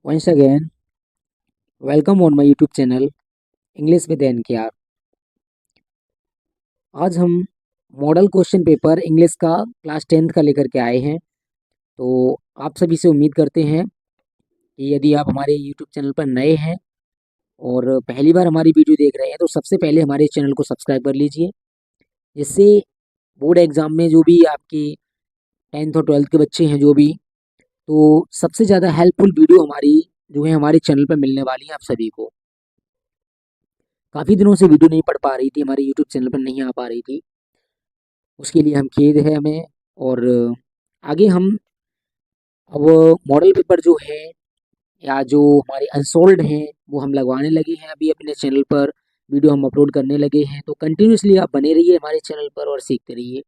Once again, welcome on my YouTube channel English with NKR। आज हम model question paper English का class 10th का लेकर के आए हैं। तो आप सभी से उम्मीद करते हैं कि यदि आप हमारे YouTube चैनल पर नए हैं और पहली बार हमारी वीडियो देख रहे हैं तो सबसे पहले हमारे चैनल को सब्सक्राइब कर लीजिए, जिससे बोर्ड एग्ज़ाम में जो भी आपकी 10th और 12th के बच्चे हैं जो भी, तो सबसे ज़्यादा हेल्पफुल वीडियो हमारी जो है हमारे चैनल पर मिलने वाली है आप सभी को। काफ़ी दिनों से वीडियो नहीं पढ़ पा रही थी, हमारे यूट्यूब चैनल पर नहीं आ पा रही थी, उसके लिए हम खेद है हमें। और आगे हम अब मॉडल पेपर जो है या जो हमारे अनसोल्ड हैं वो हम लगवाने लगे हैं अभी अपने चैनल पर, वीडियो हम अपलोड करने लगे हैं। तो कंटिन्यूसली आप बने रहिए हमारे चैनल पर और सीखते रहिए,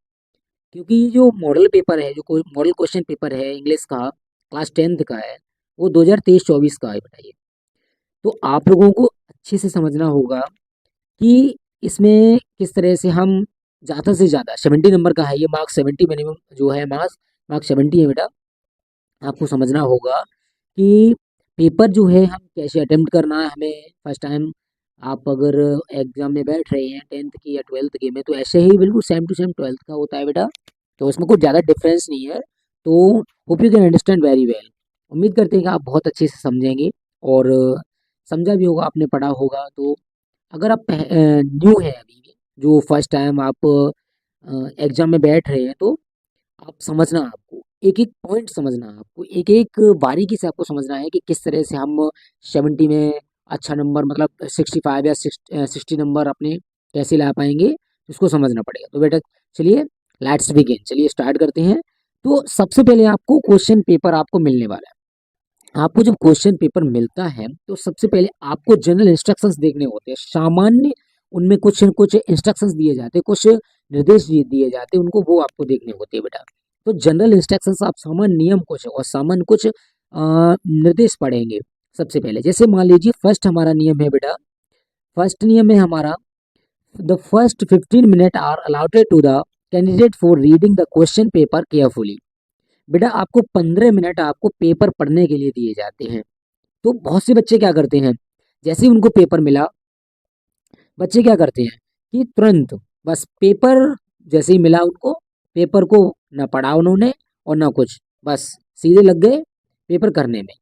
क्योंकि ये जो मॉडल पेपर है, जो मॉडल क्वेश्चन पेपर है इंग्लिश का क्लास 10th का है, वो 2023-24 का है बताइए। तो आप लोगों को अच्छे से समझना होगा कि इसमें किस तरह से हम ज़्यादा से ज़्यादा 70 नंबर का है, ये मार्क्स 70 मिनिमम जो है, मार्क्स 70 है बेटा। आपको समझना होगा कि पेपर जो है हम कैसे अटेम्प्ट करना है हमें फर्स्ट टाइम। आप अगर एग्ज़ाम में बैठ रहे हैं 10th की या 12th की में, तो ऐसे ही बिल्कुल सेम टू सेम 12th का होता है बेटा। तो इसमें कुछ ज़्यादा डिफरेंस नहीं है। तो hope you can understand very well. उम्मीद करते हैं कि आप बहुत अच्छे से समझेंगे और समझा भी होगा, आपने पढ़ा होगा। तो अगर आप न्यू हैं अभी भी, जो फर्स्ट टाइम आप एग्ज़ाम में बैठ रहे हैं, तो आप समझना, आपको एक एक पॉइंट समझना, आपको एक एक बारीकी से आपको समझना है कि किस तरह से हम 70 में अच्छा नंबर, मतलब 65 या 60 नंबर अपने कैसे ला पाएंगे, इसको समझना पड़ेगा। तो बेटा चलिए लेट्स बिगिन, चलिए स्टार्ट करते हैं। तो सबसे पहले आपको क्वेश्चन पेपर आपको मिलने वाला है। आपको जब क्वेश्चन पेपर मिलता है तो सबसे पहले आपको जनरल इंस्ट्रक्शंस देखने होते हैं, सामान्य उनमें कुछ न कुछ इंस्ट्रक्शंस दिए जाते हैं, कुछ निर्देश दिए जाते हैं, उनको वो आपको देखने होते हैं बेटा। तो जनरल इंस्ट्रक्शंस आप सामान्य नियम कुछ और सामान्य कुछ निर्देश पढ़ेंगे। सबसे पहले जैसे मान लीजिए फर्स्ट हमारा नियम है बेटा, फर्स्ट नियम है हमारा, the first 15 minute are allotted to the candidate for reading the question paper carefully. बेटा आपको 15 मिनट आपको पेपर पढ़ने के लिए दिए जाते हैं। तो बहुत से बच्चे क्या करते हैं, जैसे ही उनको पेपर मिला, बच्चे क्या करते हैं कि तुरंत बस पेपर जैसे ही मिला उनको, पेपर को ना पढ़ा उन्होंने और ना कुछ, बस सीधे लग गए पेपर करने में।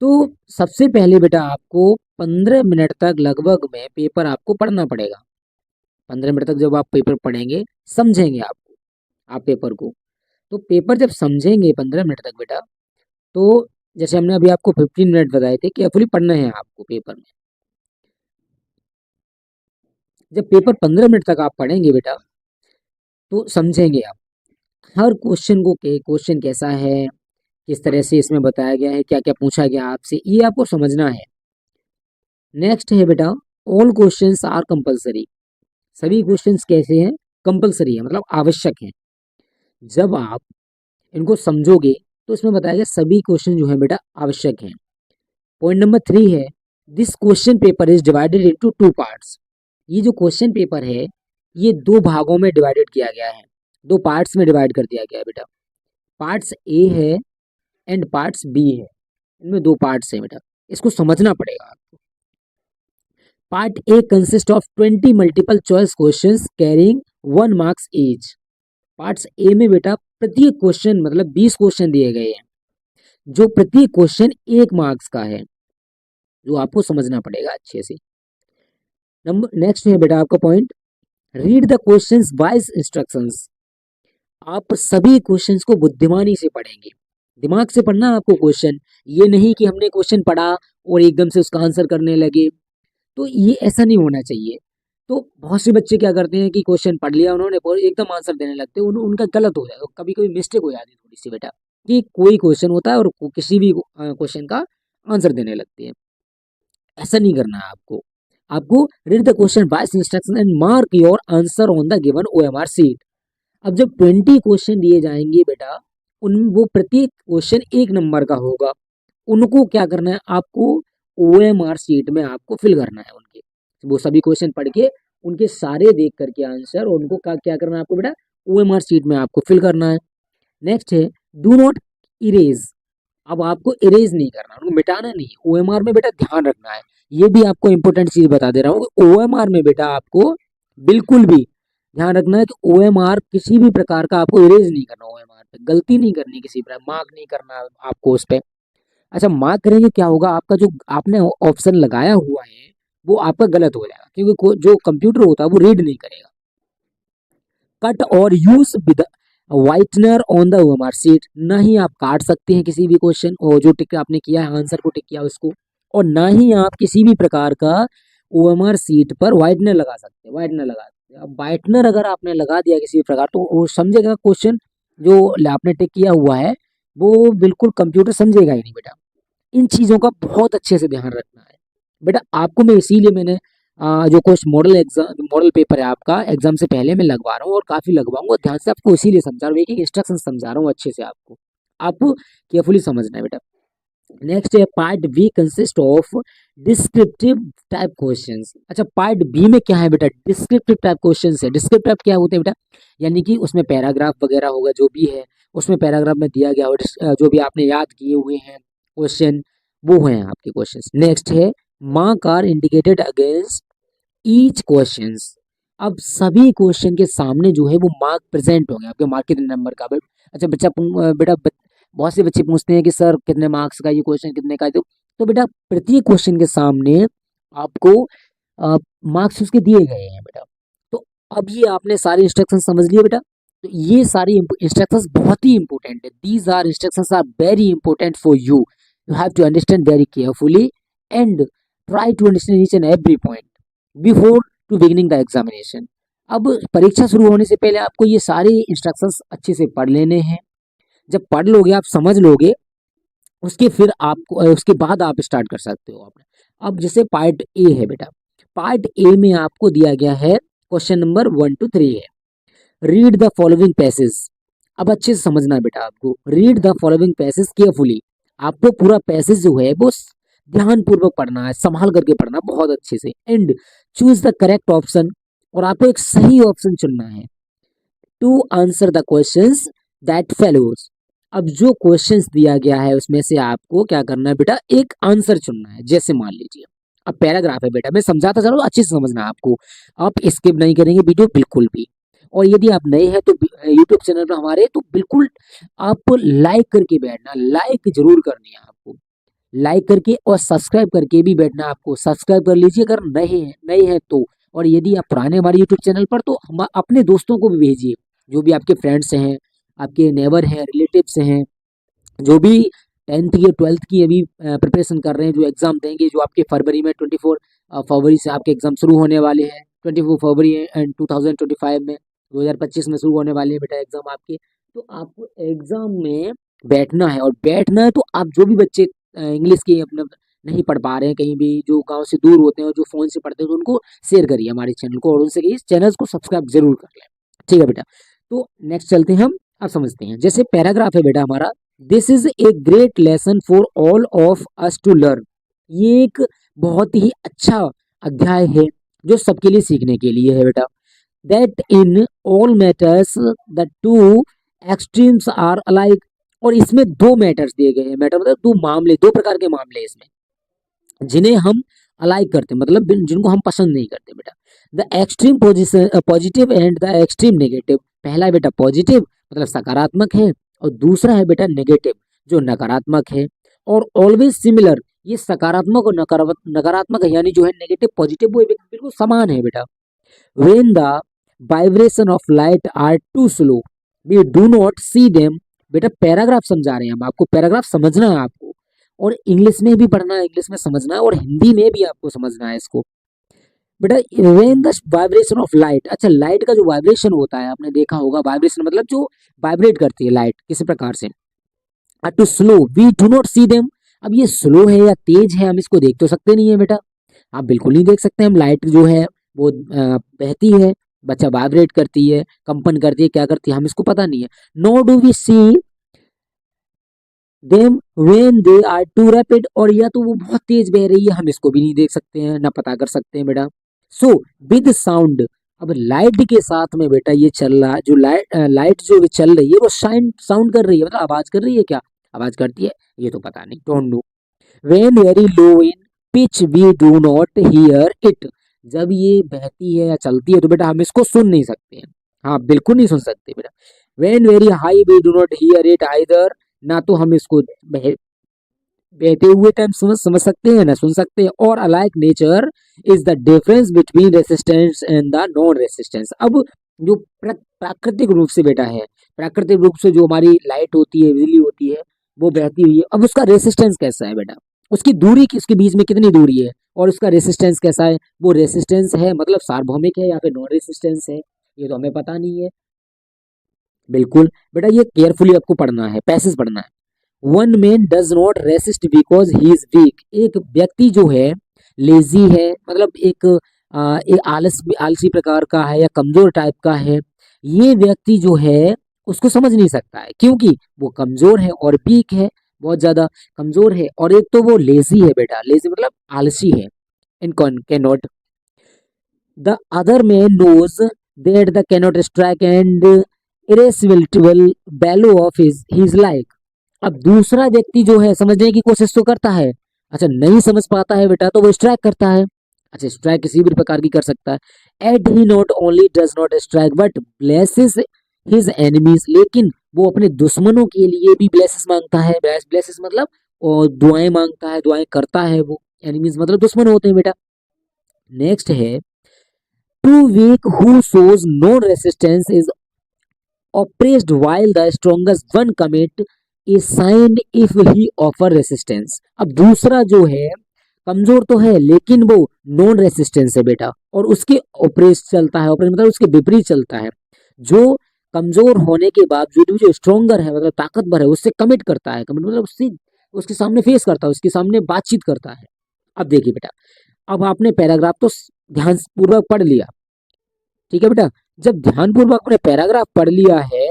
तो सबसे पहले बेटा आपको 15 मिनट तक लगभग में पेपर आपको पढ़ना पड़ेगा। 15 मिनट तक जब आप पेपर पढ़ेंगे, समझेंगे आप पेपर को। तो पेपर जब समझेंगे 15 मिनट तक बेटा, तो जैसे हमने अभी आपको 15 मिनट बताए थे, केयरफुली पढ़ना है आपको पेपर में। जब पेपर 15 मिनट तक आप पढ़ेंगे बेटा, तो समझेंगे आप हर क्वेश्चन को, के क्वेश्चन कैसा है, किस तरह से इसमें बताया गया है, क्या क्या पूछा गया आपसे, ये आपको समझना है। नेक्स्ट है बेटा, ऑल क्वेश्चंस आर कंपलसरी। सभी क्वेश्चंस कैसे हैं, कंपलसरी है, मतलब आवश्यक हैं। जब आप इनको समझोगे तो इसमें बताया गया सभी क्वेश्चन जो है बेटा आवश्यक हैं। पॉइंट नंबर 3 है, this question paper is divided into 2 parts. ये जो क्वेश्चन पेपर है ये 2 भागों में डिवाइडेड किया गया है, 2 पार्ट्स में डिवाइड कर दिया गया है बेटा। पार्ट्स ए है एंड पार्ट्स बी है, इनमें 2 पार्ट्स हैं बेटा, इसको समझना पड़ेगा आपको। Part A consist of 20 multiple choice questions carrying 1 marks each. Parts A में बेटा प्रत्येक क्वेश्चन मतलब 20 क्वेश्चन दिए गए हैं, जो प्रत्येक क्वेश्चन 1 मार्क्स का है, जो आपको समझना पड़ेगा अच्छे से। नंबर नेक्स्ट है बेटा आपका point, read the questions wise instructions. आप सभी क्वेश्चंस को बुद्धिमानी से पढ़ेंगे, दिमाग से पढ़ना आपको क्वेश्चन, ये नहीं कि हमने क्वेश्चन पढ़ा और एकदम से उसका आंसर करने लगे, तो ये ऐसा नहीं होना चाहिए। तो बहुत से बच्चे क्या करते हैं कि क्वेश्चन पढ़ लिया उन्होंने और एकदम आंसर देने लगते हैं, उनका गलत हो जाएगा, कभी कभी मिस्टेक हो जाती है थोड़ी सी बेटा, कि कोई क्वेश्चन होता है और किसी भी क्वेश्चन का आंसर देने लगते हैं। ऐसा नहीं करना है आपको। आपको read the question by instruction and mark your answer on the given OMR sheet. अब जब 20 क्वेश्चन दिए जाएंगे बेटा, उन वो प्रत्येक क्वेश्चन 1 नंबर का होगा, उनको क्या करना है आपको, ओएमआर शीट में आपको फिल करना है उनके, वो सभी क्वेश्चन पढ़ के उनके सारे देख करके आंसर, और उनको क्या करना है आपको बेटा, ओएमआर शीट में आपको फिल करना है। नेक्स्ट है, डू नॉट इरेज। अब आपको इरेज नहीं करना, उनको मिटाना नहीं, ओएमआर में बेटा ध्यान रखना है। ये भी आपको इंपॉर्टेंट चीज बता दे रहा हूँ, ओएमआर में बेटा आपको बिल्कुल भी ध्यान रखना है कि ओएमआर किसी भी प्रकार का आपको इरेज नहीं करना, ओएमआर पे गलती नहीं करनी, किसी प्रकार मार्क नहीं करना आपको उस पे। अच्छा, मार्क करेंगे क्या होगा, आपका जो आपने ऑप्शन लगाया हुआ है वो आपका गलत हो जाएगा, क्योंकि जो कंप्यूटर होता है वो रीड नहीं करेगा। कट और use with whitener on the OMR sheet, ना ही आप काट सकते हैं किसी भी क्वेश्चन और जो टिक आपने किया है, आंसर को टिक किया उसको, और ना ही आप किसी भी प्रकार का ओएमआर सीट पर वाइटनर लगा सकते हैं, वाइटनर लगा सकते हैं। अब वाइटनर अगर आपने लगा दिया किसी भी प्रकार, तो वो समझेगा क्वेश्चन जो आपने टिक किया हुआ है वो बिल्कुल कंप्यूटर समझेगा ही नहीं बेटा। इन चीज़ों का बहुत अच्छे से ध्यान रखना है बेटा आपको। मैं इसीलिए मैंने जो question model exam, model paper है आपका एग्जाम से पहले मैं लगवा रहा हूँ और काफ़ी लगवाऊंगा, ध्यान से आपको इसीलिए समझा रहा हूँ, एक इंस्ट्रक्शन समझा रहा हूँ अच्छे से आपको केयरफुली समझना है बेटा। नेक्स्ट है part B consist of descriptive type questions. अच्छा, पार्ट बी में क्या है बेटा, डिस्क्रिप्टिव टाइप क्वेश्चंस है। डिस्क्रिप्टिव क्या होते हैं बेटा, यानी कि उसमें पैराग्राफ वगैरह होगा, जो भी है उसमें पैराग्राफ में दिया गया और जो भी आपने याद किए हुए हैं क्वेश्चन, वो हैं आपके क्वेश्चंस। नेक्स्ट है mark are indicated against each questions. अब सभी क्वेश्चन के सामने जो है वो मार्क प्रेजेंट होंगे आपके, मार्क कितने नंबर का। अच्छा बच्चा बेटा बहुत से बच्चे पूछते हैं कि सर कितने मार्क्स का ये क्वेश्चन, कितने का है, तो बेटा प्रत्येक क्वेश्चन के सामने आपको मार्क्स उसके दिए गए हैं बेटा। तो अब ये आपने सारे इंस्ट्रक्शन समझ लिए बेटा, तो ये सारी इंस्ट्रक्शंस बहुत ही इंपॉर्टेंट है, these are instructions are very important for you, you have to understand very carefully and try to understand each and every point before to beginning the examination. अब परीक्षा शुरू होने से पहले आपको ये सारे इंस्ट्रक्शंस अच्छे से पढ़ लेने हैं। जब पढ़ लोगे, आप समझ लोगे, उसके फिर आपको उसके बाद आप स्टार्ट कर सकते हो आपने। अब जैसे पार्ट ए है बेटा, पार्ट ए में आपको दिया गया है क्वेश्चन नंबर 1 to 3 है, रीड द फॉलोइंग पैसेज। अब अच्छे से समझना है बेटा आपको, read the following passage carefully. आपको पूरा पैसेज जो है वो ध्यान पूर्वक पढ़ना है, संभाल करके पढ़ना बहुत अच्छे से, and choose the correct option, और आपको एक सही ऑप्शन चुनना है to answer the questions that follows. अब जो क्वेश्चंस दिया गया है उसमें से आपको क्या करना है बेटा, एक आंसर चुनना है। जैसे मान लीजिए अब पैराग्राफ है बेटा, मैं समझाता चलो अच्छे से समझना है आपको, आप स्किप नहीं करेंगे वीडियो बिल्कुल भी। और यदि आप नए हैं तो यूट्यूब चैनल पर हमारे, तो बिल्कुल आप लाइक करके बैठना, लाइक जरूर करनी है आपको, लाइक करके और सब्सक्राइब करके भी बैठना आपको। सब्सक्राइब कर लीजिए अगर नए हैं तो, और यदि आप पुराने हमारे यूट्यूब चैनल पर, तो हम अपने दोस्तों को भी भेजिए, जो भी आपके फ्रेंड्स हैं, आपके नेबर हैं, रिलेटिव्स हैं, जो भी 10th की 12th की अभी प्रिपरेशन कर रहे हैं, जो एग्ज़ाम देंगे, जो आपके फरवरी में 24 फरवरी से आपके एग्ज़ाम शुरू होने वाले हैं, 24 फरवरी एंड 2025 में, 2025 में शुरू होने वाले हैं बेटा एग्ज़ाम आपके। तो आपको एग्ज़ाम में बैठना है, और बैठना है तो आप जो भी बच्चे इंग्लिश की अपने नहीं पढ़ पा रहे हैं कहीं भी, जो गांव से दूर होते हैं और जो फ़ोन से पढ़ते हैं, तो उनको शेयर करिए हमारे चैनल को, और उनसे कहिए इस चैनल को सब्सक्राइब जरूर कर लें। ठीक है बेटा, तो नेक्स्ट चलते हैं हम, अब समझते हैं। जैसे पैराग्राफ है बेटा हमारा, this is a great lesson for all of us to learn. ये एक बहुत ही अच्छा अध्याय है जो सबके लिए सीखने के लिए है बेटा। That in all matters the two extremes are alike. और इसमें दो मैटर्स दिए गए हैं, मैटर मतलब दो मामले, दो प्रकार के मामले इसमें, जिन्हें हम अलाइक करते हैं, मतलब जिनको हम पसंद नहीं करते बेटा। The extreme positive and the extreme negative. पहला है बेटा पॉजिटिव, मतलब सकारात्मक है, और दूसरा है बेटा नेगेटिव, जो नकारात्मक है। और ऑलवेज सिमिलर, ये सकारात्मक और नकारात्मक है, यानी जो है नेगेटिव पॉजिटिव वो बिल्कुल समान है बेटा। When the vibration of light are too slow we do not see them. बेटा पैराग्राफ समझा रहे हैं हम आपको, पैराग्राफ समझना है आपको, और इंग्लिश में भी पढ़ना है, इंग्लिश में समझना है, और हिंदी में भी आपको समझना है इसको बेटा। When the vibration of light, अच्छा लाइट का जो वाइब्रेशन होता है आपने देखा होगा, वाइब्रेशन मतलब जो वाइब्रेट करती है लाइट किसी प्रकार से, too slow we do not see them. अब ये स्लो है या तेज है, हम इसको देख तो सकते नहीं है बेटा, आप बिल्कुल नहीं देख सकते। हम लाइट जो है वो बहती है, बच्चा वाइब्रेट करती है, कंपन करती है, क्या करती है हम इसको पता नहीं है। No do we see them when they are too rapid, और या तो वो बहुत तेज बह रही है, हम इसको भी नहीं देख सकते हैं, ना पता कर सकते हैं बेटा। सो विद साउंड, अब लाइट के साथ में बेटा ये चल रहा, जो लाइट जो चल रही है वो साउंड कर रही है, मतलब आवाज कर रही है क्या, आवाज करती है, ये तो पता नहीं, don't know. When very low in pitch we do not hear it, जब ये बहती है या चलती है तो बेटा हम इसको सुन नहीं सकते हैं, हाँ बिल्कुल नहीं सुन सकते बेटा। When very high we do not hear it either, ना तो हम इसको बहते हुए टाइम समझ सकते हैं ना सुन सकते हैं। और alike nature is the difference between resistance and the non resistance. अब जो प्राकृतिक रूप से बेटा है, प्राकृतिक रूप से जो हमारी लाइट होती है, बिजली होती है, वो बहती हुई है, अब उसका रेसिस्टेंस कैसा है बेटा, उसकी दूरी किसके बीच में कितनी दूरी है, और उसका रेसिस्टेंस कैसा है, वो रेसिस्टेंस है मतलब सार्वभौमिक है या फिर नॉन रेसिस्टेंस है, ये तो हमें पता नहीं है। बिल्कुल बेटा ये केयरफुली आपको पढ़ना है, पैसेज पढ़ना है। One man does not resist because he is weak, एक व्यक्ति जो है लेजी है, मतलब एक आलसी प्रकार का है या कमजोर टाइप का है, ये व्यक्ति जो है उसको समझ नहीं सकता है, क्योंकि वो कमजोर है और वीक है, बहुत ज्यादा कमजोर है, और एक तो वो लेजी है बेटा, लेजी मतलब आलसी है, in can not. The other man knows that the cannot strike and irresistible value of his like, अब दूसरा व्यक्ति जो है समझने की कोशिश तो करता है, अच्छा नहीं समझ पाता है बेटा तो वो स्ट्राइक करता है, अच्छा स्ट्राइक किसी भी प्रकार की कर सकता है। At he not only does not strike but blesses his enemies, लेकिन वो अपने दुश्मनों के लिए भी ब्लेसेस मांगता है, ब्लेसेस मतलब और दुआएं मांगता है, दुआएं करता है वो, एनिमीज मतलब दुश्मन होते हैं बेटा। नेक्स्ट है too weak who shows no resistance is oppressed while the strongest one commit a sign if he offer resistance। अब दूसरा जो है कमजोर तो है लेकिन वो नॉन रेसिस्टेंस है बेटा, और उसके ऑपरेस चलता है, ऑपरेस मतलब उसके विपरीत चलता है, जो कमजोर होने के बावजूद भी जो स्ट्रोंगर है मतलब ताकतवर है उससे कमिट करता है, कमिट मतलब उससे उसके सामने फेस करता है, उसके सामने बातचीत करता है। अब देखिए बेटा, अब आपने पैराग्राफ तो ध्यान पूर्वक पढ़ लिया, ठीक है बेटा, जब ध्यानपूर्वक आपने पैराग्राफ पढ़ लिया है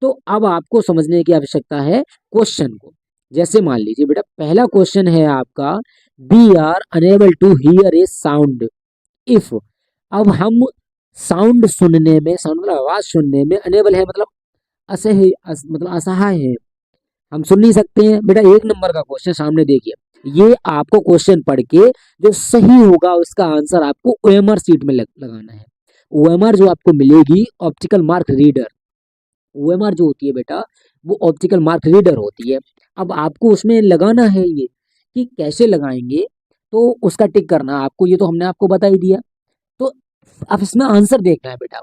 तो अब आपको समझने की आवश्यकता है क्वेश्चन को। जैसे मान लीजिए बेटा पहला क्वेश्चन है आपका, we are unable to hear a sound if, अब हम साउंड सुनने में, साउंड मतलब आवाज सुनने में अनेबल है मतलब असह्य मतलब असहाय है, हम सुन नहीं सकते हैं बेटा। एक नंबर का क्वेश्चन सामने देखिए, ये आपको क्वेश्चन पढ़ के जो सही होगा उसका आंसर आपको ओएमआर सीट में लगाना है। ओएमआर जो आपको मिलेगी ऑप्टिकल मार्क रीडर, ओएमआर जो होती है बेटा वो ऑप्टिकल मार्क रीडर होती है। अब आपको उसमें लगाना है ये, कि कैसे लगाएंगे तो उसका टिक करना आपको, ये तो हमने आपको बता ही दिया। तो अब इसमें आंसर देखना है बेटा,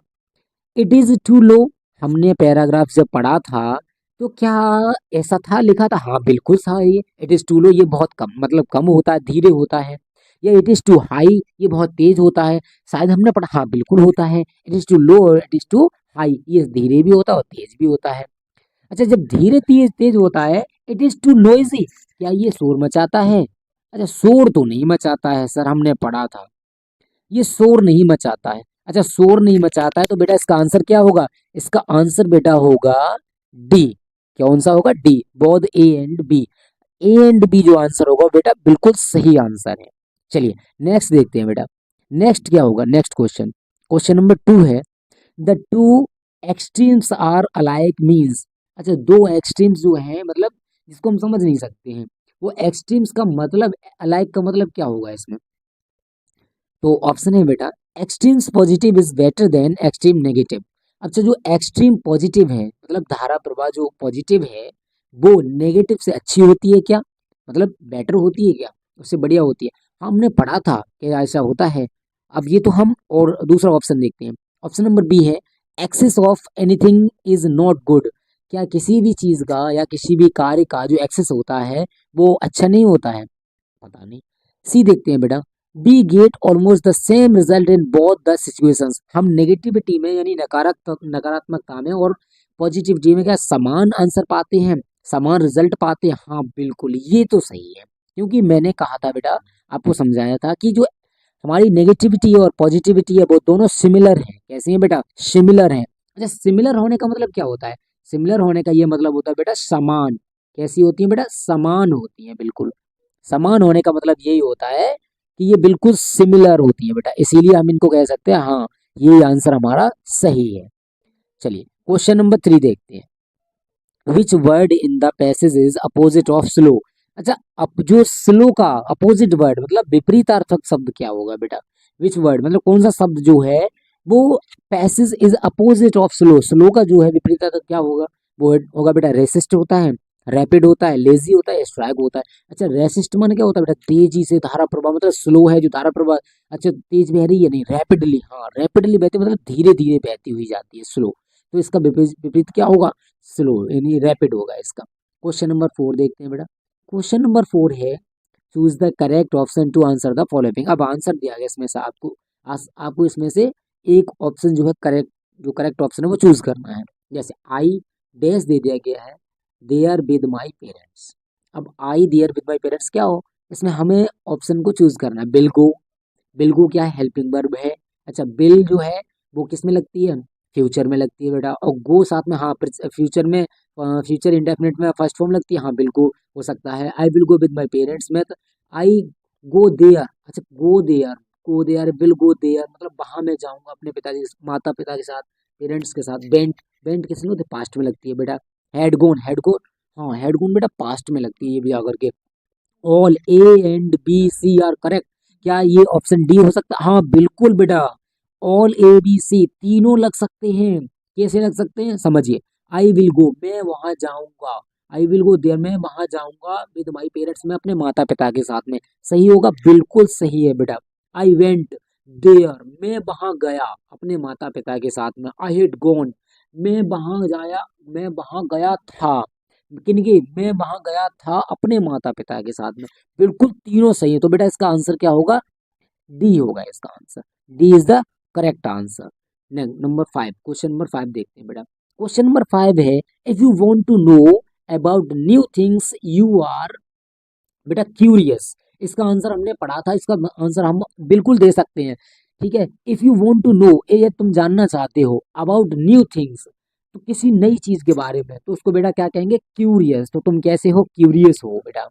इट इज टू लो, हमने पैराग्राफ जब पढ़ा था तो क्या ऐसा था, लिखा था, हाँ बिल्कुल सही है, इट इज टू लो ये बहुत कम मतलब कम होता है, धीरे होता है, या इट इज टू हाई ये बहुत तेज होता है, शायद हमने पढ़ा, हाँ बिल्कुल होता है, इट इज टू लो और इट इज टू हाई ये धीरे भी होता है और तेज भी होता है। अच्छा जब धीरे तेज तेज होता है, इट इज टू नोइजी, क्या ये शोर मचाता है, अच्छा शोर तो नहीं मचाता है सर, हमने पढ़ा था ये शोर नहीं मचाता है, अच्छा शोर नहीं मचाता है तो बेटा इसका आंसर क्या होगा, इसका आंसर बेटा होगा डी, कौन सा होगा, D, both A and B, A and B जो आंसर होगा बेटा बिल्कुल सही आंसर है। चलिए नेक्स्ट देखते हैं बेटा, नेक्स्ट क्या होगा, नेक्स्ट क्वेश्चन, क्वेश्चन नंबर 2 है, the two extremes are alike means, अच्छा दो एक्सट्रीम्स जो है मतलब जिसको हम समझ नहीं सकते हैं, वो एक्सट्रीम्स का मतलब, अलाइक का मतलब क्या होगा इसमें, तो ऑप्शन है बेटा extremes positive is better than extreme negative. अच्छा जो एक्सट्रीम पॉजिटिव है मतलब धारा प्रवाह जो पॉजिटिव है वो नेगेटिव से अच्छी होती है क्या, मतलब बेटर होती है क्या, उससे बढ़िया होती है, हमने पढ़ा था कि ऐसा होता है। अब ये तो हम, और दूसरा ऑप्शन देखते हैं, ऑप्शन नंबर बी है excess of anything is not good, क्या किसी भी चीज का या किसी भी कार्य का जो एक्सेस होता है वो अच्छा नहीं होता है, पता नहीं। सी देखते हैं बेटा, we get almost the same result in both the situations, हम नेगेटिविटी में यानी नकारात्मकता में और पॉजिटिविटी में क्या समान आंसर पाते हैं, समान रिजल्ट पाते हैं, हाँ बिल्कुल ये तो सही है, क्योंकि मैंने कहा था बेटा, आपको समझाया था कि जो हमारी नेगेटिविटी और पॉजिटिविटी है वो दोनों सिमिलर हैं, कैसे हैं बेटा, सिमिलर हैं। अच्छा सिमिलर होने का मतलब क्या होता है, सिमिलर होने का ये मतलब होता है बेटा समान, कैसी होती है बेटा, समान होती है, बिल्कुल समान होने का मतलब यही होता है कि ये बिल्कुल सिमिलर होती है बेटा, इसीलिए हम इनको कह सकते हैं हाँ ये आंसर हमारा सही है। चलिए क्वेश्चन नंबर 3 देखते हैं, which word in the passage is opposite of slow. अच्छा, अब जो स्लो का अपोजिट वर्ड मतलब विपरीतार्थक शब्द क्या होगा बेटा? विच वर्ड मतलब कौन सा शब्द जो है वो passage is opposite of slow, slow का जो है विपरीतार्थक क्या होगा? वो होगा बेटा रेसिस्ट होता है, रैपिड होता है, लेजी होता है, स्ट्रैग होता है। अच्छा, रेसिस्ट माने क्या होता है बेटा? तेजी से धारा प्रवाह, मतलब स्लो है जो धारा प्रवाह। अच्छा, तेज बह रही है नहीं, रैपिडली, हाँ रैपिडली बहती मतलब धीरे धीरे बहती हुई जाती है, स्लो। तो इसका विपरीत विपरीत क्या होगा? स्लो, यानी रैपिड होगा इसका। क्वेश्चन नंबर 4 देखते हैं बेटा। क्वेश्चन नंबर 4 है choose the correct option to answer the following. अब आंसर दिया गया इसमें से आपको, आपको इसमें से एक ऑप्शन जो है करेक्ट, जो करेक्ट ऑप्शन है वो चूज करना है। जैसे आई डैश दे दिया गया है, they are with my parents. अब I they are with my parents क्या हो, इसमें हमें ऑप्शन को चूज करना है। बिल गो, बिल गो क्या है? हेल्पिंग वर्ब है। अच्छा, बिल जो है वो किस में लगती है? फ्यूचर में लगती है बेटा। और गो साथ में, हाँ फ्यूचर में, फ्यूचर इंडेफिनिट में फर्स्ट फॉर्म लगती है, हाँ बिल गो हो सकता है। I will go with my parents में तो आई गो देयर। अच्छा, go there, go there, will go there मतलब वहां मैं जाऊंगा अपने पिताजी, माता पिता के साथ, पेरेंट्स के साथ। बेंट, बेंट किस में होती है? पास्ट में लगती है बेटा। हेड गोन, हेड गोन, हाँ हेड गोन बेटा पास्ट में लगती है, ये भी आकर के। All A and B C are correct. क्या ये ऑप्शन डी हो सकता है? हाँ बिल्कुल बेटा, ऑल ए बी सी तीनों लग सकते हैं। कैसे लग सकते हैं समझिए। आई विल गो, मैं वहां जाऊंगा, आई विल गो देयर, मैं वहां जाऊंगा विद माई पेरेंट्स, में अपने माता पिता के साथ में। सही होगा, बिल्कुल सही है बेटा। आई वेंट देयर, मैं वहां गया अपने माता पिता के साथ में। आई हैड गॉन, मैं वहां जाया, मैं वहां गया था, किनके? मैं वहां गया था अपने माता पिता के साथ में। बिल्कुल तीनों सही है, तो बेटा इसका आंसर क्या होगा? डी होगा इसका answer. D is the correct answer. Number 5, question number 5 देखते हैं बेटा। क्वेश्चन नंबर 5 है if you want to know about new things you are बेटा क्यूरियस। इसका आंसर हमने पढ़ा था, इसका आंसर हम बिल्कुल दे सकते हैं। ठीक है, if you want to know, ये तुम जानना चाहते हो, अबाउट न्यू थिंग्स तो किसी नई चीज के बारे में, तो उसको बेटा क्या कहेंगे? क्यूरियस। तो तुम कैसे हो? क्यूरियस हो बेटा।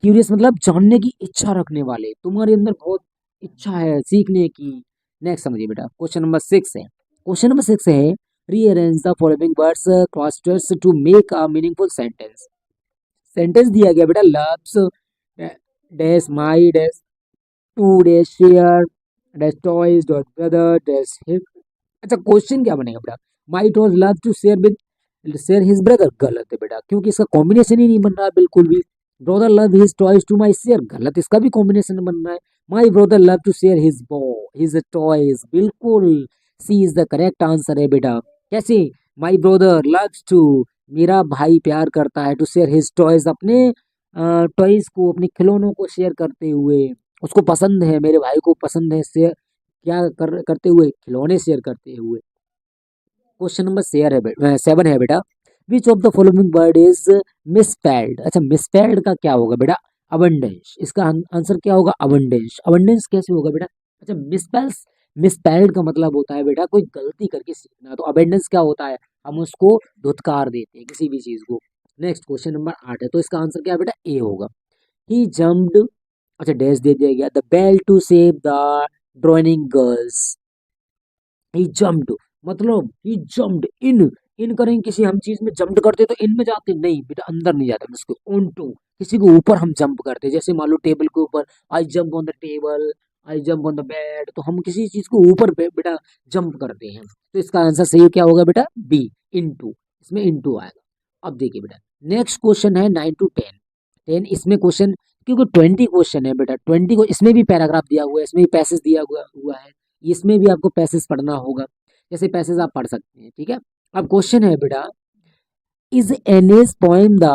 क्यूरियस मतलब जानने की इच्छा रखने वाले, तुम्हारे अंदर बहुत इच्छा है सीखने की। नेक्स्ट समझिए बेटा, क्वेश्चन नंबर 6 है। क्वेश्चन नंबर 6 है rearrange the following words clusters to make a meaningful sentence. Sentence दिया गया बेटा, loves dash my dash to dash share dash toys dot brother dash his. अच्छा, क्वेश्चन क्या बनेगा बेटा? My toys love to share his brother, गलत है बेटा क्योंकि इसका कॉम्बिनेशन ही नहीं बन रहा है बिल्कुल भी। Brother love his toys to my share, गलत, इसका भी कॉम्बिनेशन बन रहा है। My brother love to share his toys, बिल्कुल C is the correct answer है बेटा। कैसे? माई ब्रदर लव्स टू, मेरा भाई प्यार करता है, टू शेयर हिज टॉयज, अपने टॉयज को, अपने खिलौनों को शेयर करते हुए। उसको पसंद है, मेरे भाई को पसंद है शेयर, क्या करते हुए? खिलौने शेयर करते हुए। क्वेश्चन नंबर 7 है बेटा। Which of the following word is misspelled. अच्छा, मिसस्पेल्ड का क्या होगा बेटा? अबंडेंस। इसका आंसर क्या होगा? अबंडेंस। अबंडेंस कैसे होगा बेटा? अच्छा, मिसस्पेल्स, मिसस्पेल्ड का मतलब होता है बेटा कोई गलती करके सीखना, तो अबेंडेंस क्या होता है? हम उसको धुतकार देते हैं किसी भी चीज को। नेक्स्ट क्वेश्चन नंबर 8 है, तो इसका आंसर क्या है बेटा? ए होगा। ही जम्प्ड, अच्छा डैश दे दिया गया, the bell to save the drowning girls. He jumped मतलब ही जम्प्ड इन, इन करेंगे किसी हम चीज में जंप करते तो इन में जाते नहीं बेटा, अंदर नहीं जाते, उसको ऑन टू, किसी के ऊपर हम जंप करते, जैसे मान लो टेबल के ऊपर, I jump on the table, I jump on the bed, तो हम किसी चीज को ऊपर बेटा जंप करते हैं। तो इसका आंसर सही क्या होगा बेटा? बी, इनटू, इसमें इनटू आएगा। अब देखिए बेटा, नेक्स्ट क्वेश्चन है 9 to 10। इसमें क्वेश्चन, क्योंकि 20 क्वेश्चन है बेटा, 20 को इसमें भी पैराग्राफ दिया हुआ है, इसमें भी पैसेज दिया हुआ है, इसमें भी आपको पैसेज पढ़ना होगा, जैसे पैसेज आप पढ़ सकते हैं। ठीक है, अब क्वेश्चन है बेटा, is Anne's poem the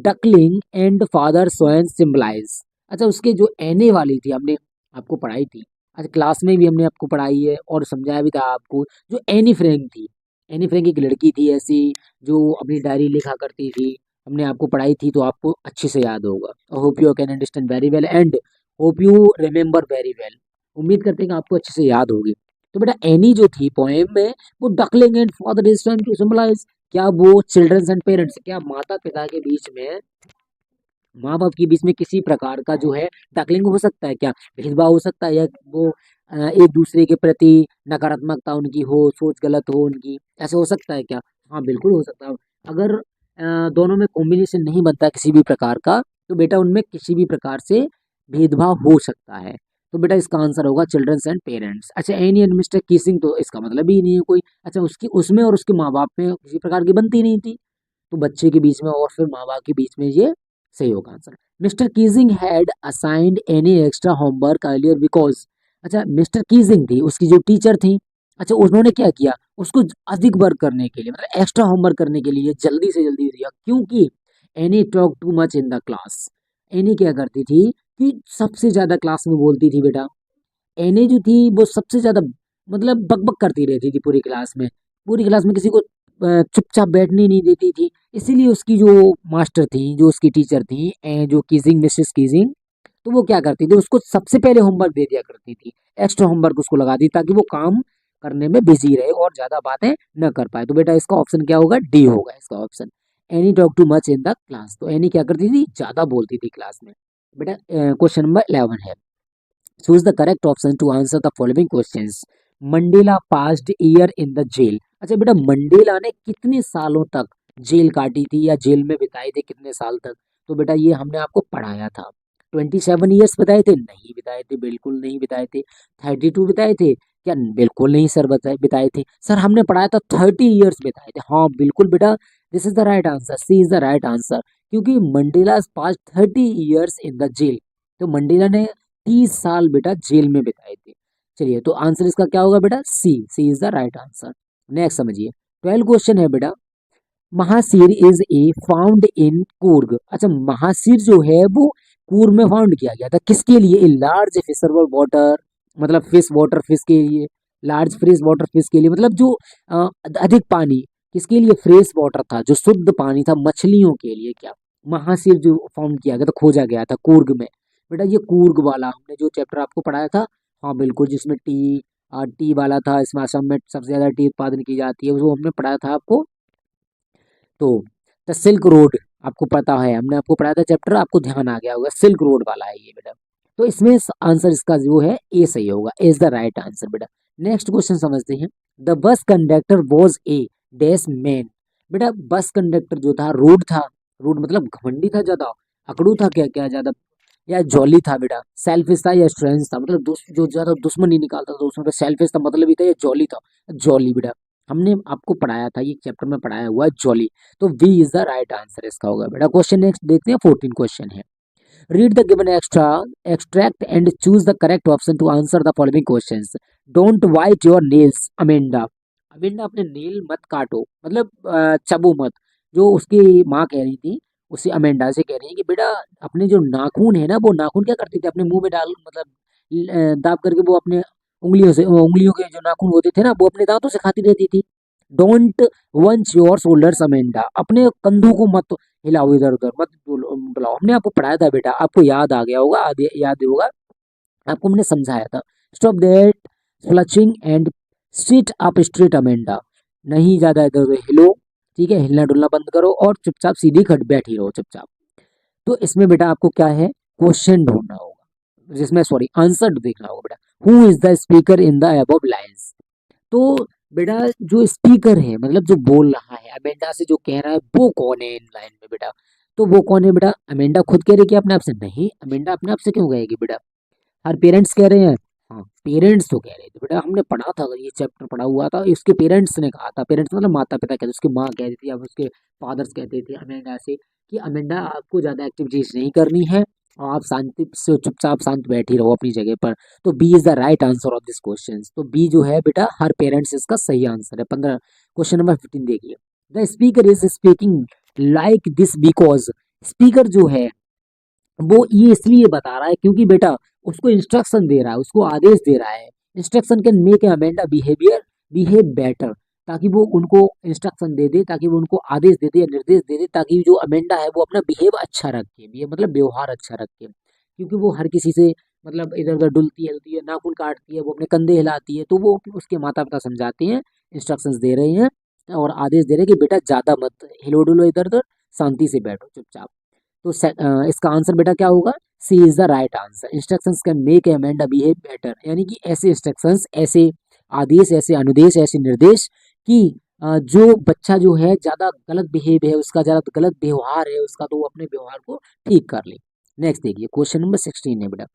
duckling and father swan symbolise. अच्छा, उसके जो एने वाली थी हमने आपको पढ़ाई थी, अच्छा क्लास में भी हमने आपको पढ़ाई है और समझाया भी था आपको, जो एनी फ्रैंक थी। एनी फ्रैंक एक लड़की थी ऐसी जो अपनी डायरी लिखा करती थी, हमने आपको पढ़ाई थी, तो आपको अच्छे से याद होगा। Hope you can understand very well and hope you remember very well. उम्मीद करते हैं कि आपको अच्छे से याद होगी। तो बेटा एनी जो थी पोएम में, वो duckling and father is trying to symbolise, क्या वो चिल्ड्रंस एंड पेरेंट्स, क्या माता पिता के बीच में, माँ बाप के बीच में किसी प्रकार का जो है टकलिंग हो सकता है क्या? भेदभाव हो सकता है, या वो एक दूसरे के प्रति नकारात्मकता उनकी हो, सोच गलत हो उनकी, ऐसे हो सकता है क्या? हाँ बिल्कुल हो सकता है। अगर दोनों में कॉम्बिनेशन नहीं बनता किसी भी प्रकार का, तो बेटा उनमें किसी भी प्रकार से भेदभाव हो सकता है। तो बेटा इसका आंसर होगा चिल्ड्रंस एंड पेरेंट्स। अच्छा, एनी एंड मिस्टर किसिंग, तो इसका मतलब ही नहीं है कोई। अच्छा, उसकी उसमें और उसके माँ बाप में किसी प्रकार की बनती नहीं थी, तो बच्चे के बीच में और फिर माँ बाप के बीच में ये सही होगा answer. Mister Keesing had assigned any extra homework earlier because, अच्छा मिस्टर कीजिंग थी उसकी जो टीचर थी, अच्छा उन्होंने क्या किया, उसको अधिक वर्क करने के लिए मतलब एक्स्ट्रा होमवर्क करने के लिए जल्दी से जल्दी दिया, क्योंकि any talk too much in the class. Any क्या करती थी कि सबसे ज्यादा क्लास में बोलती थी बेटा। एनी जो थी वो सबसे ज्यादा मतलब बकबक करती रहती थी पूरी क्लास में, पूरी क्लास में किसी को चुपचाप बैठने नहीं देती थी। इसीलिए उसकी जो मास्टर थी, जो उसकी टीचर थी, जो कीजिंग, मिसेस कीजिंग, तो वो क्या करती थी, उसको सबसे पहले होमवर्क दे दिया करती थी, एक्स्ट्रा होमवर्क उसको लगा दी ताकि वो काम करने में बिजी रहे और ज्यादा बातें न कर पाए। तो बेटा इसका ऑप्शन क्या होगा, डी होगा इसका option. Any talk too much in the class, तो एनी क्या करती थी, ज्यादा बोलती थी क्लास में। बेटा क्वेश्चन नंबर 11 है, choose the correct option to answer the following questions. Mandela passed year in the jail, अच्छा बेटा मंडेला ने कितने सालों तक जेल काटी थी या जेल में बिताए थे, कितने साल तक, तो बेटा ये हमने आपको पढ़ाया था। 27 ईयर्स बताए थे, नहीं बिताए थे, बिल्कुल नहीं बिताए थे। 32 बिताए थे क्या, बिल्कुल नहीं सर, बताए बिताए थे सर, हमने पढ़ाया था 30 ईयर्स बिताए थे, हाँ बिल्कुल बेटा, this is the right answer, C is the right answer, क्योंकि Mandela passed 30 years in the jail, तो मंडेला ने 30 साल बेटा जेल में बिताए थे। चलिए, तो आंसर इसका क्या होगा बेटा, C, C is the right answer. Next समझिए, 12 क्वेश्चन है बेटा, mahseer is a found in Coorg, अच्छा महासीर जो है वो कूर्ग में फाउंड किया गया था, किसके लिए, ए लार्ज फिशरेबल वाटर, मतलब फिश वाटर फिश के लिए, लार्ज फ्रेश वाटर फिश के लिए, मतलब जो अधिक पानी, किसके लिए, फ्रेश वाटर था, जो शुद्ध पानी था मछलियों के लिए, क्या महासीर जो फाउंड किया गया था, खोजा गया था कूर्ग में। बेटा ये कूर्ग वाला हमने जो चैप्टर आपको पढ़ाया था, हाँ बिल्कुल, जिसमें टी वाला था, इसमें असम में सबसे ज्यादा टी उत्पादन की जाती है, वो हमने पढ़ाया था आपको। तो द सिल्क रोड आपको पता है, हमने आपको पढ़ाया था चैप्टर, आपको ध्यान आ गया होगा, सिल्क रोड वाला है ये बेटा। तो इसमें आंसर इसका जो है ए सही होगा, ए इज द राइट आंसर बेटा। नेक्स्ट क्वेश्चन समझते हैं, the bus conductor was a dash man, बेटा बस कंडक्टर जो था रूड था, रूड मतलब घमंडी था ज्यादा, अकड़ू था, क्या क्या ज्यादा, या जॉली था बेटा, सेल्फिश था या स्ट्रेंज था, मतलब जो ज्यादा दुश्मनी निकालता था उसमें सेल्फिश था मतलब ही था, या जॉली था, जॉली बेटा, हमने आपको पढ़ाया था, ये चैप्टर में पढ़ाया हुआ है जॉली, तो B is the right answer इसका होगा बेटा। क्वेश्चन नेक्स्ट देखते हैं, 14 क्वेश्चन है, read the given extra extract and choose the correct option to answer the following questions. Don't bite your nails Amanda, Amanda अपने नेल मत काटो, मतलब चबो मत, जो उसकी माँ कह रही थी, उसे अमेंडा से कह रही है कि बेटा अपने जो नाखून है ना, वो नाखून क्या करते थे, अपने मुंह में डाल मतलब दाब करके वो अपने उंगलियों से, उंगलियों के जो नाखून होते थे ना, वो अपने दांतों से खाती रहती थी। डोंट वंच योर शोल्डर्स अमेंडा, अपने कंधों को मत हिलाओ इधर उधर, मत बुलाओ, हमने आपको पढ़ाया था बेटा, आपको याद आ गया होगा, याद होगा, आपको हमने समझाया था। Stop that slouching and sit up straight Amanda, नहीं ज्यादा इधर उधर हिलो, ठीक है, हिलना डुलना बंद करो और चुपचाप सीधी खट बैठी रहो चुपचाप। तो इसमें बेटा आपको क्या है, क्वेश्चन ढूंढना होगा, जिसमें सॉरी आंसर देखना होगा बेटा। Who is the speaker in the above lines, तो बेटा जो स्पीकर है मतलब जो बोल रहा है अमेंडा से, जो कह रहा है वो कौन है इन लाइन में बेटा, तो वो कौन है बेटा, अमेंडा खुद कह रही है कि अपने आप से, नहीं अमेंडा अपने आप से क्यों कहेगी बेटा, हर पेरेंट्स कह रहे हैं, हाँ पेरेंट्स तो कह रहे थे बेटा, हमने पढ़ा था, ये चैप्टर पढ़ा हुआ था, इसके पेरेंट्स ने कहा था, पेरेंट्स मतलब माता पिता कहते, उसकी माँ कहती थी या उसके फादर्स कहते थे अमेंडा से कि अमेंडा आपको ज्यादा एक्टिविटीज नहीं करनी है और आप शांति से चुपचाप शांत बैठी रहो अपनी जगह पर। तो B is the right answer of this question, तो बी जो है बेटा हर पेरेंट्स इसका सही आंसर है। 15 क्वेश्चन नंबर 15 देखिए, the speaker is speaking like this because, speaker जो है वो ये इसलिए बता रहा है क्योंकि बेटा उसको इंस्ट्रक्शन दे रहा है, उसको आदेश दे रहा है, instruction can make Amanda behaviour behave better, ताकि वो उनको इंस्ट्रक्शन दे दे, ताकि वो उनको आदेश दे दे या निर्देश दे दे, ताकि जो अमेंडा है वो अपना बिहेव अच्छा रखे, ये मतलब व्यवहार अच्छा रखे, क्योंकि वो हर किसी से मतलब इधर उधर डुलती है, नाखून काटती है, वो अपने कंधे हिलाती है, तो वो उसके माता पिता समझाते हैं, इंस्ट्रक्शंस दे रहे हैं और आदेश दे रहे हैं कि बेटा ज्यादा मत हिलो डुलो इधर उधर, शांति से बैठो चुपचाप। तो इसका आंसर बेटा क्या होगा, C is the right answer. Instructions can make Amanda behave better, यानी कि ऐसे इंस्ट्रक्शंस, ऐसे आदेश, ऐसे अनुदेश, ऐसे निर्देश कि जो बच्चा जो है ज़्यादा गलत बिहेव है, उसका ज़्यादा गलत व्यवहार है उसका, तो वो अपने व्यवहार को ठीक कर ले। नेक्स्ट देखिए, क्वेश्चन नंबर 16 है बेटा।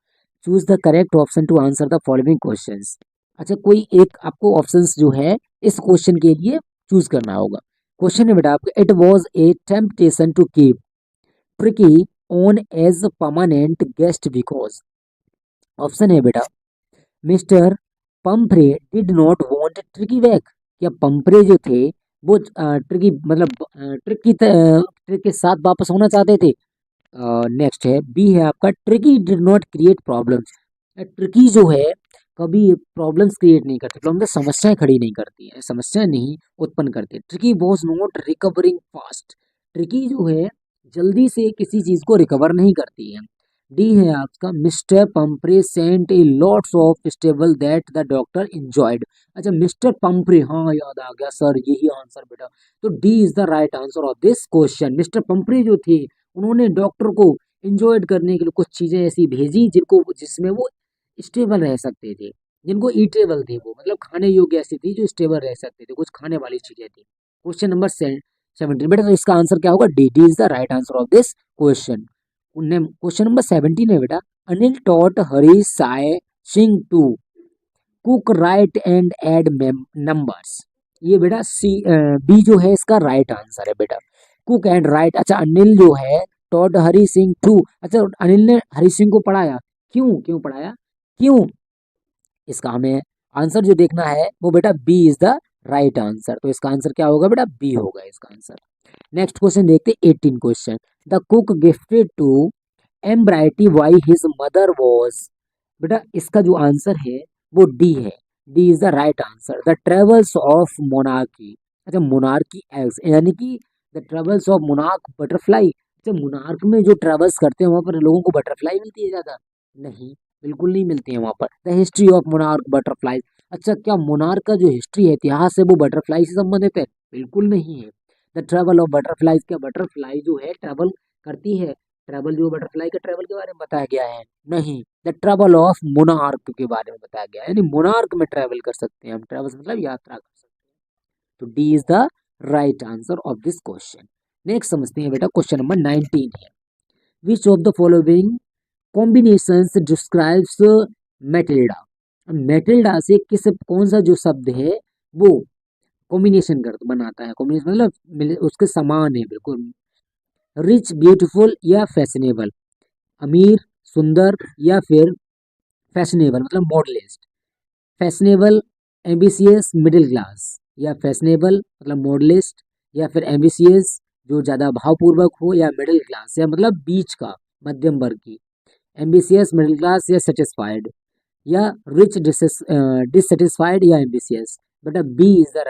Choose the correct option to answer the following questions. अच्छा, कोई एक आपको ऑप्शंस जो है इस क्वेश्चन के लिए चूज करना होगा। क्वेश्चन है बेटा आपका, it was a temptation to keep Tricky on as permanent guest because. Option है बेटा, mister Pumphrey did not want Tricky back. या पंपरे जो थे वो ट्रिकी मतलब ट्रिक के साथ वापस होना चाहते थे। नेक्स्ट है, बी है आपका, tricky did not create problems. Tricky जो है कभी प्रॉब्लम्स क्रिएट नहीं करती, प्रॉब्लम समस्याएं खड़ी नहीं करती है, समस्याएं नहीं उत्पन्न करते। Tricky was not recovering fast. Tricky जो है जल्दी से किसी चीज को रिकवर नहीं करती है। डी है आपका, mister Pumphrey sent a lots of stable that the doctor enjoyed. अच्छा, मिस्टर पंपरे, हाँ याद आ गया सर, यही आंसर बेटा। तो D is the right answer of this question. Mister Pumphrey जो थे उन्होंने डॉक्टर को इंजॉय करने के लिए कुछ चीजें ऐसी भेजी जिनको जिसमें वो स्टेबल रह सकते थे, जिनको ईटेबल थे, वो मतलब खाने योग्य ऐसी थी जो स्टेबल रह सकते थे, कुछ खाने वाली चीजें थी। क्वेश्चन नंबर 17 बेटा, तो इसका आंसर क्या होगा? D, D is the right answer of this question. Question number 17 है बेटा, अनिल टॉट हरी साय Singh to cook write and add numbers. ये बेटा सी बी जो है इसका राइट आंसर है बेटा, कुक एंड राइट। अच्छा, अनिल जो है टॉट हरी सिंह टू, अच्छा अनिल ने हरी सिंह को पढ़ाया, क्यों क्यों पढ़ाया, क्यों? इसका हमें आंसर जो देखना है वो बेटा B is the right answer. तो इसका आंसर क्या होगा बेटा? बी होगा इसका आंसर। नेक्स्ट क्वेश्चन देखते हैं, 18 question. The cook gifted to एम्ब्राइटी वाई हिज मदर वॉज। बेटा इसका जो आंसर है वो डी है, D is the right answer. The travels of monarchy. अच्छा, मोनार्की एग्स यानी कि the travels of monarch butterfly. अच्छा, मोनार्क में जो ट्रेवल्स करते हैं वहां पर लोगों को बटरफ्लाई मिलती है ज्यादा? नहीं, बिल्कुल नहीं मिलती है वहां पर। The history of monarch butterfly. अच्छा, क्या मोनार्क का जो हिस्ट्री है, इतिहास है, वो बटरफ्लाई से संबंधित है? बिल्कुल नहीं है। द ट्रेवल ऑफ बटरफ्लाईज, क्या बटरफ्लाई जो है ट्रेवल करती है? ट्रेवल जो बटरफ्लाई के ट्रेवल के बारे में बताया गया है? नहीं, द ट्रेवल ऑफ मोनार्क के बारे में बताया गया है, यानी मोनार्क में ट्रेवल कर सकते हैं हम, ट्रेवल मतलब यात्रा कर सकते हैं। तो D is the right answer of this question. Next समझते हैं बेटा, क्वेश्चन नंबर 19 है। Which of the following combinations describes Matilda. Matilda से किस कौन सा जो शब्द है वो कॉम्बिनेशन कर बनाता है, कॉम्बिनेशन मतलब उसके समान है बिल्कुल। रिच, ब्यूटीफुल या फैशनेबल, अमीर, सुंदर या फिर फैशनेबल मतलब modernist. Fashionable, ambitious, middle class. या फैशनेबल मतलब मॉडलिस्ट, या फिर एम्बिशियस जो ज़्यादा भावपूर्वक हो, या मिडिल क्लास या मतलब बीच का, मध्यम वर्ग की। एम्बिशियस, मिडिल क्लास या सेटिस्फाइड, या रिच, डिससेटिस्फाइड या एम्बिशियस। बेटा B is the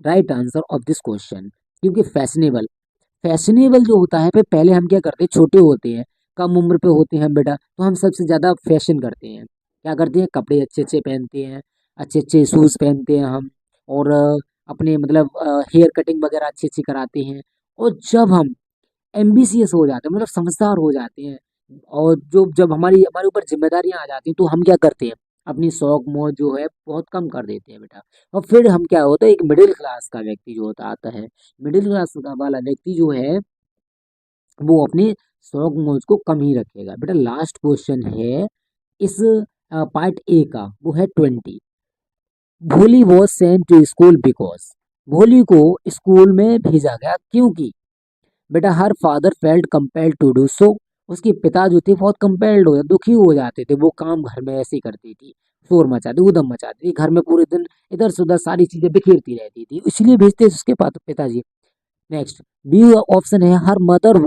right answer of this question. क्योंकि फैशनेबल, फैशनेबल जो होता है, पहले हम क्या करते हैं, छोटे होते हैं, कम उम्र पे होते हैं बेटा, तो हम सबसे ज़्यादा फैशन करते हैं, क्या करते हैं, कपड़े अच्छे अच्छे पहनते हैं, अच्छे अच्छे शूज़ पहनते हैं हम, और अपने मतलब हेयर कटिंग वगैरह अच्छी अच्छी कराते हैं। और जब हम एम्बिशियस हो जाते हैं, मतलब समझदार हो जाते हैं, और जो जब हमारी हमारे ऊपर जिम्मेदारियां आ जाती हैं, तो हम क्या करते हैं, अपनी शौक मौज जो है बहुत कम कर देते हैं बेटा। और फिर हम क्या होता है, एक मिडिल क्लास का व्यक्ति जो होता आता है, मिडिल क्लास का वाला व्यक्ति जो है वो अपने शौक मौज को कम ही रखेगा बेटा। लास्ट क्वेश्चन है इस पार्ट ए का, वो है 20। Bholi was sent to school because. Bholi को स्कूल में भेजा गया क्योंकि बेटा her father felt compelled to do so. उसके पिता जो थे बहुत कंपेल्ड हो, दुखी हो जाते थे, वो काम घर में ऐसे ही करती थी, शोर मचाती, उधम मचाती थी, घर में पूरे दिन इधर से उधर सारी चीजें बिखेरती रहती थी, इसलिए भेजते थे उसके पिताजी। नेक्स्ट, बी ऑप्शन है, her mother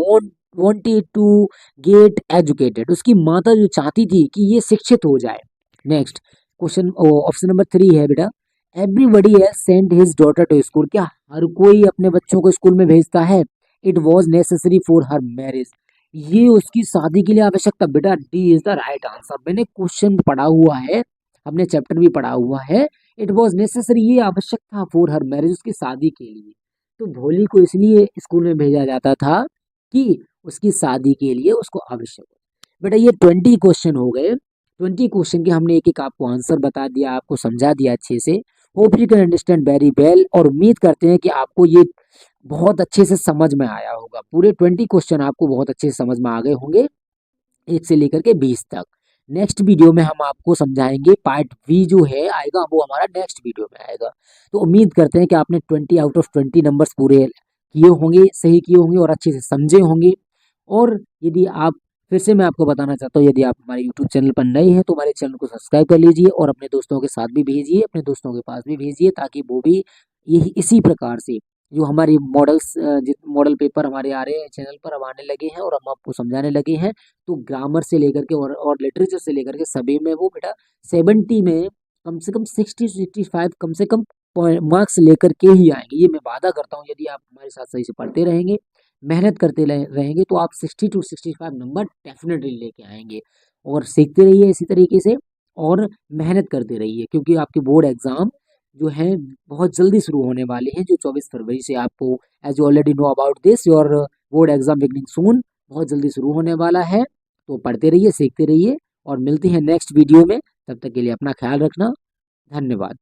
wanted to get educated. उसकी माता जो चाहती थी कि ये शिक्षित हो जाए। नेक्स्ट क्वेश्चन, ऑप्शन नंबर 3 है बेटा, everybody has sent his daughter to school. क्या हर कोई अपने बच्चों को स्कूल में भेजता है? It was necessary for her marriage. ये उसकी शादी के लिए आवश्यक था बेटा। D is the right answer. मैंने क्वेश्चन पढ़ा हुआ है, हमने चैप्टर भी पढ़ा हुआ है। इट वॉज नेसेसरी, ये आवश्यक था, फॉर हर मैरिज, उसकी शादी के लिए। तो भोली को इसलिए स्कूल में भेजा जाता था कि उसकी शादी के लिए उसको आवश्यक हो। बेटा ये 20 क्वेश्चन हो गए। 20 क्वेश्चन के हमने एक एक आपको आंसर बता दिया, आपको समझा दिया अच्छे से। Hope you can understand very well, और उम्मीद करते हैं कि आपको ये बहुत अच्छे से समझ में आया होगा। पूरे 20 क्वेश्चन आपको बहुत अच्छे से समझ में आ गए होंगे, 1 से लेकर के 20 तक। नेक्स्ट वीडियो में हम आपको समझाएंगे, पार्ट बी जो है आएगा वो हमारा नेक्स्ट वीडियो में आएगा। तो उम्मीद करते हैं कि आपने 20 आउट ऑफ 20 नंबर्स पूरे किए होंगे, सही किए होंगे और अच्छे से समझे होंगे। और यदि आप, फिर से मैं आपको बताना चाहता हूँ, यदि आप हमारे यूट्यूब चैनल पर नए हैं तो हमारे चैनल को सब्सक्राइब कर लीजिए और अपने दोस्तों के साथ भी भेजिए, अपने दोस्तों के पास भी भेजिए, ताकि वो भी यही इसी प्रकार से जो हमारी मॉडल पेपर हमारे आ रहे हैं चैनल पर, अब आने लगे हैं और हम आपको समझाने लगे हैं। तो ग्रामर से लेकर के और लिटरेचर से लेकर के सभी में वो बेटा 70 में कम से कम 60 से 65 कम से कम मार्क्स लेकर के ही आएंगे, ये मैं वादा करता हूँ। यदि आप हमारे साथ सही से पढ़ते रहेंगे, मेहनत करते रहेंगे, तो आप 60 to 65 नंबर डेफिनेटली लेके आएंगे। और सीखते रहिए इसी तरीके से और मेहनत करते रहिए, क्योंकि आपके बोर्ड एग्ज़ाम जो हैं बहुत जल्दी शुरू होने वाले हैं, जो 24 फरवरी से आपको, as you already know about this, your board exam beginning soon, बहुत जल्दी शुरू होने वाला है। तो पढ़ते रहिए, सीखते रहिए और मिलते हैं नेक्स्ट वीडियो में। तब तक के लिए अपना ख्याल रखना। धन्यवाद।